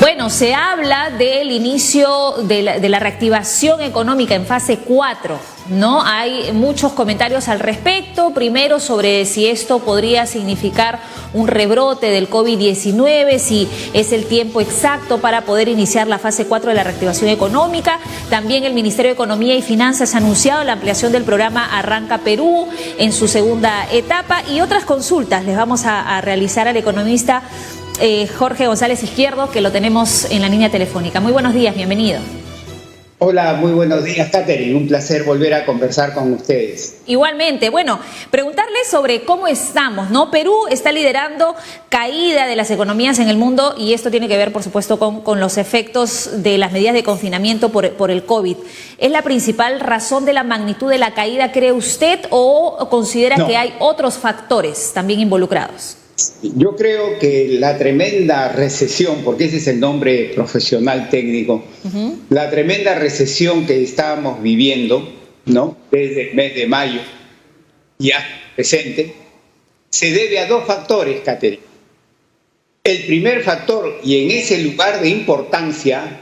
Bueno, se habla del inicio de la reactivación económica en fase 4, ¿no? Hay muchos comentarios al respecto. Primero, sobre si esto podría significar un rebrote del COVID-19, si es el tiempo exacto para poder iniciar la fase 4 de la reactivación económica. También el Ministerio de Economía y Finanzas ha anunciado la ampliación del programa Arranca Perú en su segunda etapa y otras consultas les vamos a realizar al economista Jorge González Izquierdo, que lo tenemos en la línea telefónica. Muy buenos días, bienvenido. Hola, muy buenos días, Catherine. Un placer volver a conversar con ustedes. Igualmente, bueno, preguntarle sobre cómo estamos, ¿no? Perú está liderando caída de las economías en el mundo y esto tiene que ver, por supuesto, con los efectos de las medidas de confinamiento por el COVID. ¿Es la principal razón de la magnitud de la caída, cree usted, o considera que hay otros factores también involucrados? Yo creo que la tremenda recesión, porque ese es el nombre profesional técnico, la tremenda recesión que estábamos viviendo, ¿no?, desde el mes de mayo y hasta el presente, se debe a dos factores, Catherine. El primer factor, y en ese lugar de importancia,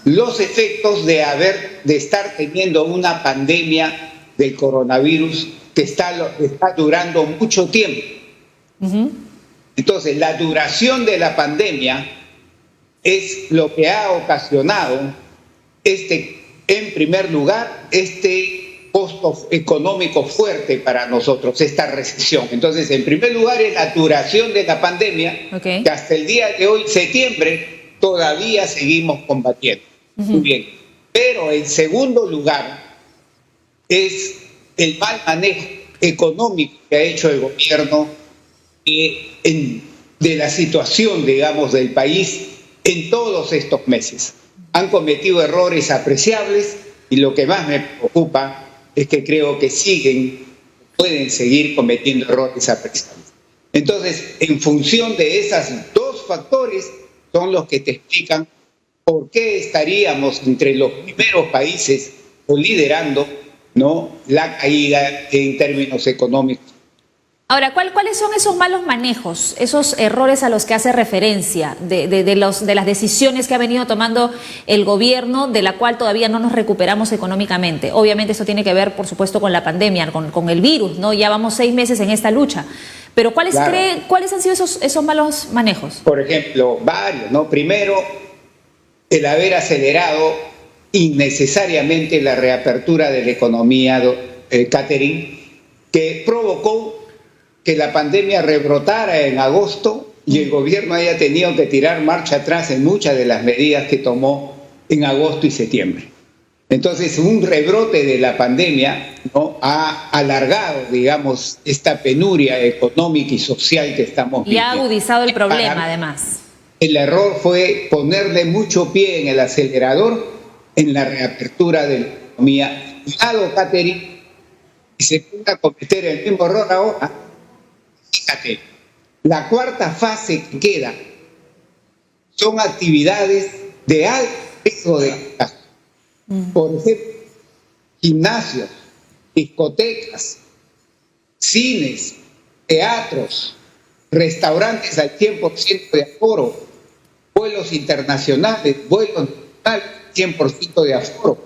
los efectos de estar teniendo una pandemia del coronavirus que está durando mucho tiempo. Entonces, la duración de la pandemia es lo que ha ocasionado en primer lugar, este costo económico fuerte para nosotros, esta recesión. Entonces, en primer lugar, es la duración de la pandemia, que hasta el día de hoy, septiembre, todavía seguimos combatiendo. Muy bien. Pero en segundo lugar, es el mal manejo económico que ha hecho el gobierno de la situación, digamos, del país en todos estos meses. Han cometido errores apreciables y lo que más me preocupa es que creo que pueden seguir cometiendo errores apreciables. Entonces, en función de esos dos factores son los que te explican por qué estaríamos entre los primeros países o liderando, ¿no?, la caída en términos económicos. Ahora, ¿cuáles son esos malos manejos, esos errores a los que hace referencia de las decisiones que ha venido tomando el gobierno, de la cual todavía no nos recuperamos económicamente? Obviamente eso tiene que ver, por supuesto, con la pandemia, con el virus, ¿no? Ya vamos 6 meses en esta lucha. Pero ¿cuáles han sido esos malos manejos? Por ejemplo, varios, ¿no? Primero, el haber acelerado innecesariamente la reapertura de la economía, Catherine, que provocó que la pandemia rebrotara en agosto y el gobierno haya tenido que tirar marcha atrás en muchas de las medidas que tomó en agosto y septiembre. Entonces, un rebrote de la pandemia, ¿no?, ha alargado, digamos, esta penuria económica y social que estamos viviendo. Y ha agudizado el problema, además. El error fue ponerle mucho pie en el acelerador en la reapertura de la economía. Cuidado, Catherine, y se pueda cometer el mismo error ahora. Fíjate, la cuarta fase que queda son actividades de alto riesgo de contagio. Por ejemplo, gimnasios, discotecas, cines, teatros, restaurantes al 100% de aforo, vuelos internacionales, vuelos nacionales, 100% de aforo,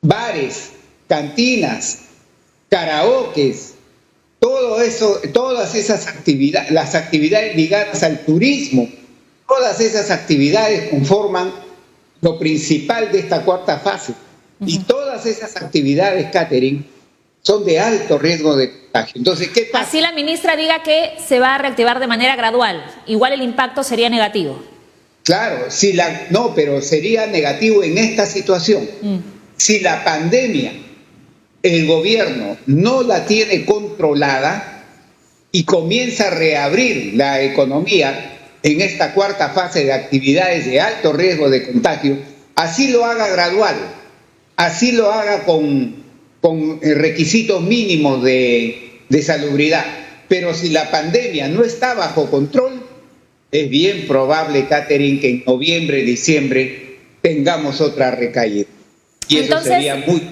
bares, cantinas, karaokes, todo eso, todas esas actividades, las actividades ligadas al turismo, todas esas actividades conforman lo principal de esta cuarta fase. Y todas esas actividades, Catherine, son de alto riesgo de contagio. Entonces, ¿qué pasa? Así la ministra diga que se va a reactivar de manera gradual, igual el impacto sería negativo. Claro, no, pero sería negativo en esta situación. Si la pandemia, el gobierno no la tiene controlada y comienza a reabrir la economía en esta cuarta fase de actividades de alto riesgo de contagio, así lo haga gradual, así lo haga con requisitos mínimos de salubridad. Pero si la pandemia no está bajo control, es bien probable, Catherine, que en noviembre, diciembre tengamos otra recaída. Y entonces, eso sería muy...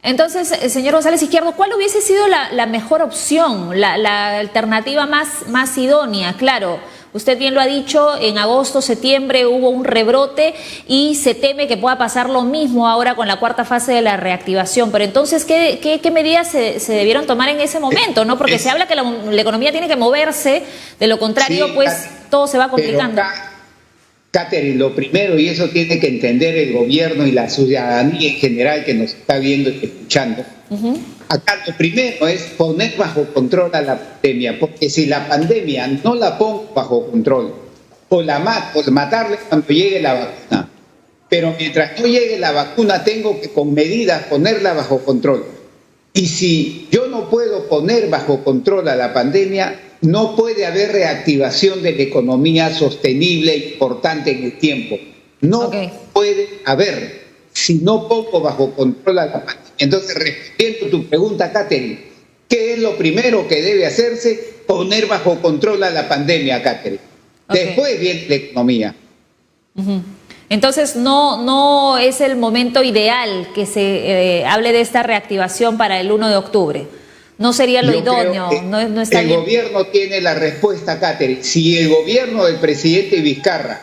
Entonces, señor González Izquierdo, ¿cuál hubiese sido la mejor opción, la alternativa más idónea? Claro, usted bien lo ha dicho, en agosto, septiembre hubo un rebrote y se teme que pueda pasar lo mismo ahora con la cuarta fase de la reactivación. Pero entonces, ¿qué medidas se debieron tomar en ese momento? ¿No? Porque se habla que la economía tiene que moverse, de lo contrario, sí, pues todo se va complicando. Catherine, lo primero, y eso tiene que entender el gobierno y la ciudadanía en general que nos está viendo y escuchando, acá lo primero es poner bajo control a la pandemia, porque si la pandemia no la pongo bajo control, o la mato, matarle cuando llegue la vacuna, pero mientras no llegue la vacuna tengo que con medidas ponerla bajo control. Y si yo no puedo poner bajo control a la pandemia, no puede haber reactivación de la economía sostenible e importante en el tiempo. No puede haber si no pongo bajo control a la pandemia. Entonces, respondiendo a tu pregunta, Catherine, ¿qué es lo primero que debe hacerse? Poner bajo control a la pandemia, Catherine. Después viene la economía. Entonces, no es el momento ideal que se hable de esta reactivación para el 1 de octubre. No sería lo idóneo, no está bien. El gobierno tiene la respuesta, Catherine. Si el gobierno del presidente Vizcarra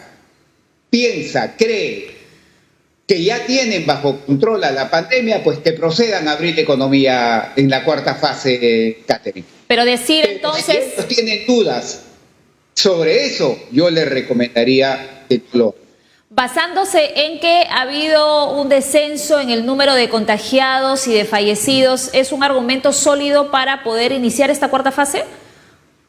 piensa, cree que ya tienen bajo control a la pandemia, pues que procedan a abrir la economía en la cuarta fase, Catherine. Pero entonces... Si ellos tienen dudas sobre eso, yo les recomendaría que lo... Basándose en que ha habido un descenso en el número de contagiados y de fallecidos, ¿es un argumento sólido para poder iniciar esta cuarta fase?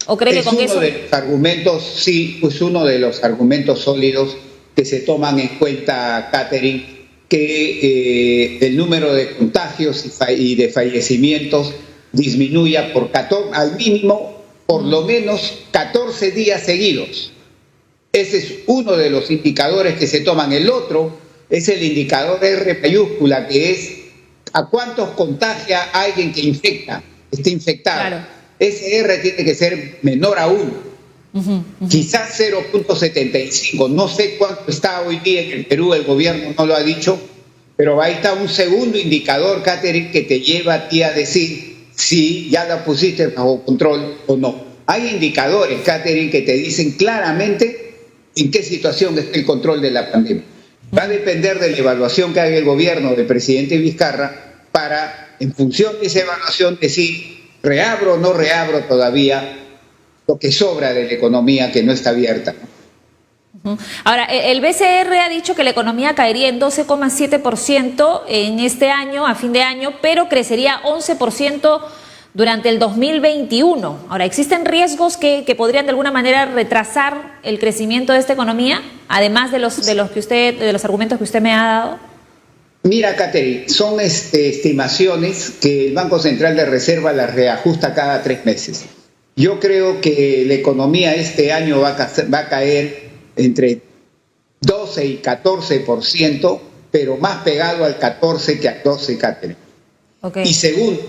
¿O cree que con eso...? De los argumentos, sí, pues uno de los argumentos sólidos que se toman en cuenta, Catherine, que el número de contagios y de fallecimientos disminuya al mínimo por lo menos 14 días seguidos. Ese es uno de los indicadores que se toman. El otro es el indicador R mayúscula, que es a cuántos contagia alguien que esté infectado. Claro. Ese R tiene que ser menor a 1. Quizás 0.75. No sé cuánto está hoy día en el Perú, el gobierno no lo ha dicho, pero ahí está un segundo indicador, Catherine, que te lleva a ti a decir si ya la pusiste bajo control o no. Hay indicadores, Catherine, que te dicen claramente en qué situación está el control de la pandemia. Va a depender de la evaluación que haga el gobierno del presidente Vizcarra para, en función de esa evaluación, decir, reabro o no reabro todavía lo que sobra de la economía que no está abierta. Ahora, el BCR ha dicho que la economía caería en 12,7% en este año, a fin de año, pero crecería 11% durante el 2021. Ahora, ¿existen riesgos que podrían de alguna manera retrasar el crecimiento de esta economía, además de los argumentos que usted me ha dado? Mira, Catherine, son estimaciones que el Banco Central de Reserva las reajusta cada 3 meses. Yo creo que la economía este año va a caer entre 12 y 14%, pero más pegado al 14 que al 12, Catherine. Y segundo,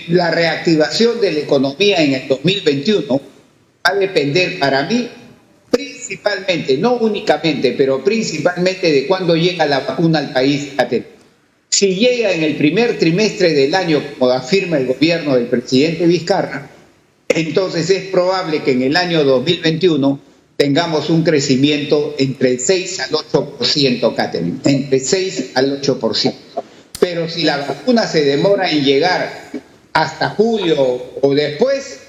la reactivación de la economía en el 2021 va a depender para mí principalmente, no únicamente, pero principalmente de cuándo llega la vacuna al país. Si llega en el primer trimestre del año, como afirma el gobierno del presidente Vizcarra, entonces es probable que en el año 2021 tengamos un crecimiento entre el 6 al 8%, Catherine, entre 6 al 8%. Pero si la vacuna se demora en llegar hasta julio o después,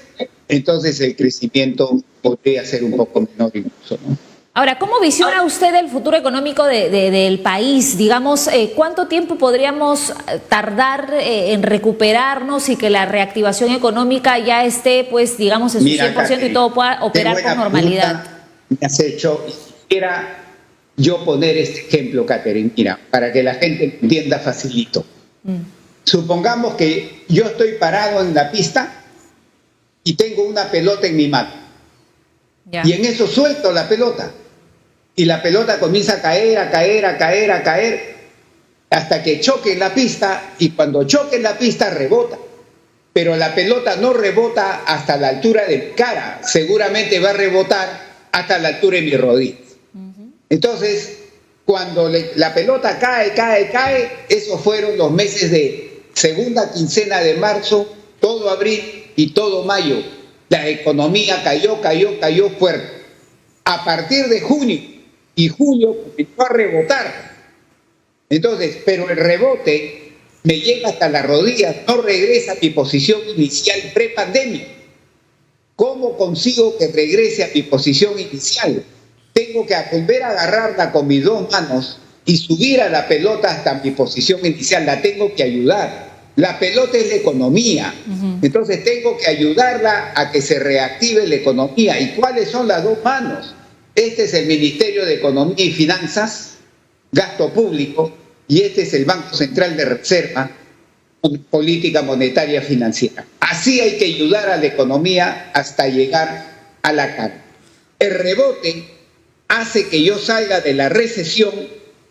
entonces el crecimiento podría ser un poco menor incluso, ¿no? Ahora, ¿cómo visiona usted el futuro económico del país? Digamos, ¿cuánto tiempo podríamos tardar en recuperarnos y que la reactivación económica ya esté, pues, digamos, en su 100% Catherine, y todo pueda operar con normalidad? Me has hecho, y quisiera yo poner este ejemplo, Catherine, mira, para que la gente entienda facilito. Supongamos que yo estoy parado en la pista y tengo una pelota en mi mano. Y en eso suelto la pelota. Y la pelota comienza a caer, hasta que choque en la pista, y cuando choque en la pista rebota. Pero la pelota no rebota hasta la altura de mi cara, seguramente va a rebotar hasta la altura de mis rodillas. Entonces, cuando la pelota cae, esos fueron los meses de segunda quincena de marzo, todo abril y todo mayo. La economía cayó fuerte. A partir de junio y julio comenzó a rebotar. Entonces, pero el rebote me llega hasta las rodillas, no regresa a mi posición inicial prepandemia. ¿Cómo consigo que regrese a mi posición inicial? Tengo que volver a agarrarla con mis dos manos y subir a la pelota hasta mi posición inicial. La tengo que ayudar. La pelota es la economía. Entonces tengo que ayudarla a que se reactive la economía. ¿Y cuáles son las dos manos? Este es el Ministerio de Economía y Finanzas, gasto público, y este es el Banco Central de Reserva, política monetaria financiera. Así hay que ayudar a la economía hasta llegar a la cara. El rebote hace que yo salga de la recesión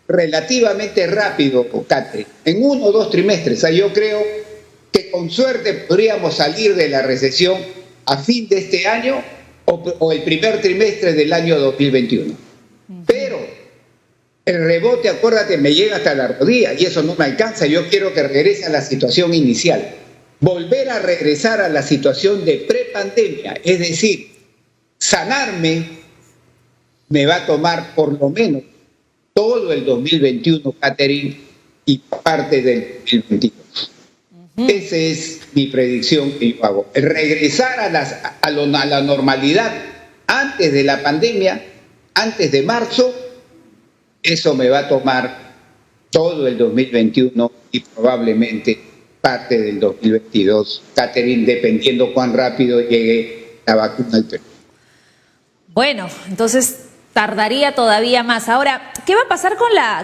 relativamente rápido, Cate, en 1 o 2 trimestres. O sea, yo creo que con suerte podríamos salir de la recesión a fin de este año o el primer trimestre del año 2021. Pero el rebote, acuérdate, me llega hasta la rodilla y eso no me alcanza. Yo quiero que regrese a la situación inicial. Volver a regresar a la situación de prepandemia, es decir, sanarme, me va a tomar por lo menos todo el 2021, Catherine, y parte del 2022. Esa es mi predicción que yo hago. El regresar a la normalidad antes de la pandemia, antes de marzo, eso me va a tomar todo el 2021 y probablemente parte del 2022, Catherine, dependiendo cuán rápido llegue la vacuna al Perú. Bueno, entonces tardaría todavía más. Ahora, ¿qué va a pasar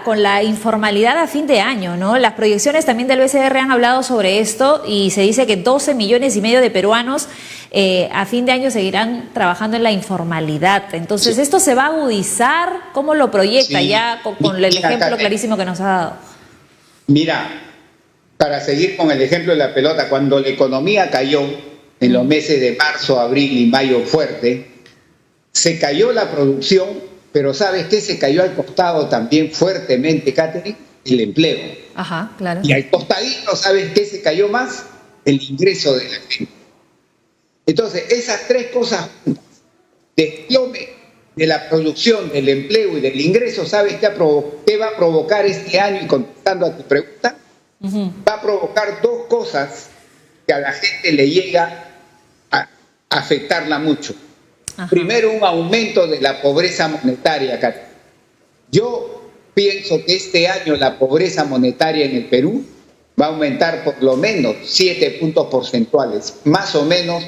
con la informalidad a fin de año, ¿no? Las proyecciones también del BCR han hablado sobre esto y se dice que 12,5 millones de peruanos a fin de año seguirán trabajando en la informalidad. Entonces, ¿esto se va a agudizar? ¿Cómo lo proyecta ya con el ejemplo clarísimo que nos ha dado? Mira, para seguir con el ejemplo de la pelota, cuando la economía cayó en los meses de marzo, abril y mayo fuerte, se cayó la producción, pero ¿sabes qué? Se cayó al costado también fuertemente, Catherine, el empleo. Ajá, claro. Y al costadito, ¿sabes qué? Se cayó más el ingreso de la gente. Entonces, esas tres cosas juntas, desplome de la producción, del empleo y del ingreso, ¿sabes qué va a provocar este año? Y contestando a tu pregunta, va a provocar dos cosas que a la gente le llega a afectarla mucho. Ajá. Primero, un aumento de la pobreza monetaria. Yo pienso que este año la pobreza monetaria en el Perú va a aumentar por lo menos 7 puntos porcentuales, más o menos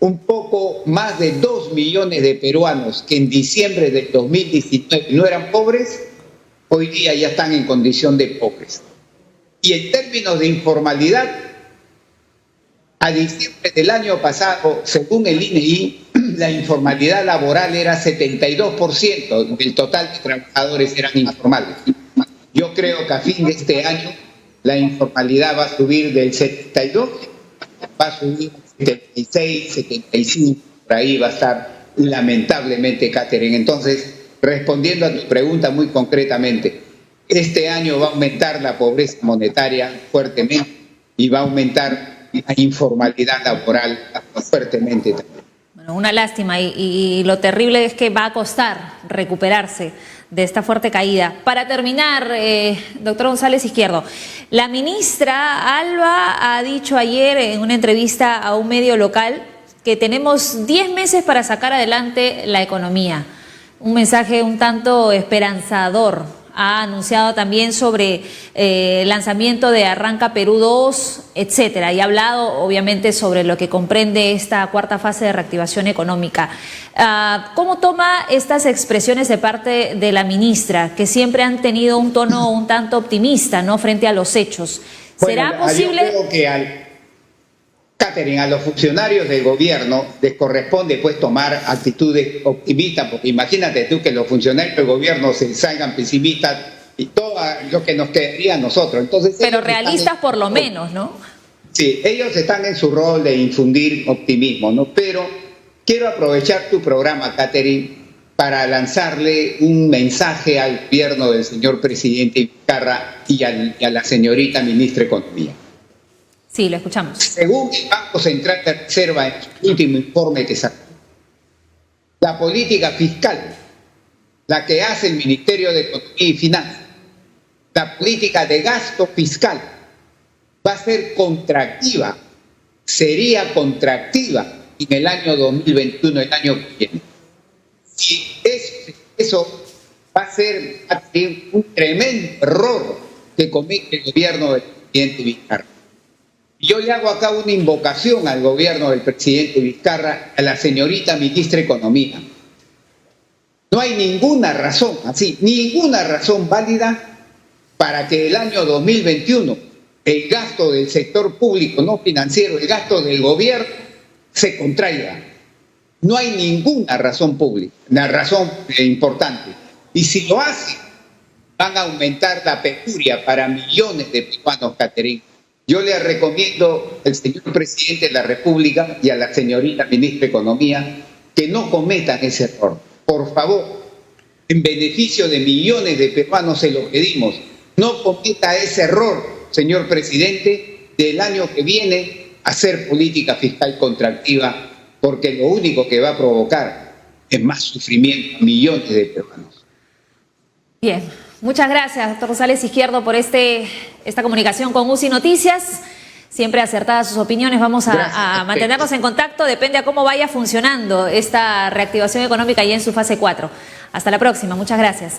un poco más de 2 millones de peruanos que en diciembre del 2019 no eran pobres, hoy día ya están en condición de pobres. Y en términos de informalidad, a diciembre del año pasado, según el INEI, la informalidad laboral era 72% del total de trabajadores eran informales. Yo creo que a fin de este año la informalidad va a subir del 72, va a subir 76, 75, por ahí va a estar lamentablemente, Catherine. Entonces, respondiendo a tu pregunta muy concretamente, este año va a aumentar la pobreza monetaria fuertemente y va a aumentar la informalidad laboral fuertemente también. Bueno, una lástima y lo terrible es que va a costar recuperarse de esta fuerte caída. Para terminar, doctor González Izquierdo, la ministra Alba ha dicho ayer en una entrevista a un medio local que tenemos 10 meses para sacar adelante la economía. Un mensaje un tanto esperanzador. Ha anunciado también sobre lanzamiento de Arranca Perú 2, etcétera, y ha hablado obviamente sobre lo que comprende esta cuarta fase de reactivación económica. ¿Cómo toma estas expresiones de parte de la ministra, que siempre han tenido un tono un tanto optimista, ¿no?, frente a los hechos? ¿Será posible? Yo creo que Catherine, a los funcionarios del gobierno les corresponde pues tomar actitudes optimistas, porque imagínate tú que los funcionarios del gobierno se salgan pesimistas y todo lo que nos quedaría a nosotros. Entonces, pero realistas por lo menos, ¿no? Sí, ellos están en su rol de infundir optimismo, ¿no? Pero quiero aprovechar tu programa, Catherine, para lanzarle un mensaje al gobierno del señor presidente Vizcarra y a la señorita ministra de Economía. Sí, lo escuchamos. Según el Banco Central de Reserva en su último informe que sacó, la política fiscal, la que hace el Ministerio de Economía y Finanzas, la política de gasto fiscal, va a ser contractiva, sería contractiva en el año 2021, el año que viene. Y eso va a ser un tremendo error que comete el gobierno del presidente Vizcarra. Yo le hago acá una invocación al gobierno del presidente Vizcarra, a la señorita ministra de Economía. No hay ninguna razón, ninguna razón válida para que el año 2021 el gasto del sector público no financiero, el gasto del gobierno, se contraiga. No hay ninguna razón pública, una razón importante. Y si lo hacen, van a aumentar la pecuria para millones de peruanos, Caterina. Yo le recomiendo al señor presidente de la República y a la señorita ministra de Economía que no cometan ese error. Por favor, en beneficio de millones de peruanos se lo pedimos. No cometa ese error, señor presidente, del año que viene hacer política fiscal contractiva, porque lo único que va a provocar es más sufrimiento a millones de peruanos. Bien, muchas gracias, doctor Rosales Izquierdo, por esta comunicación con UCI Noticias. Siempre acertadas sus opiniones. Vamos a mantenernos en contacto. Depende a cómo vaya funcionando esta reactivación económica ya en su fase 4. Hasta la próxima. Muchas gracias.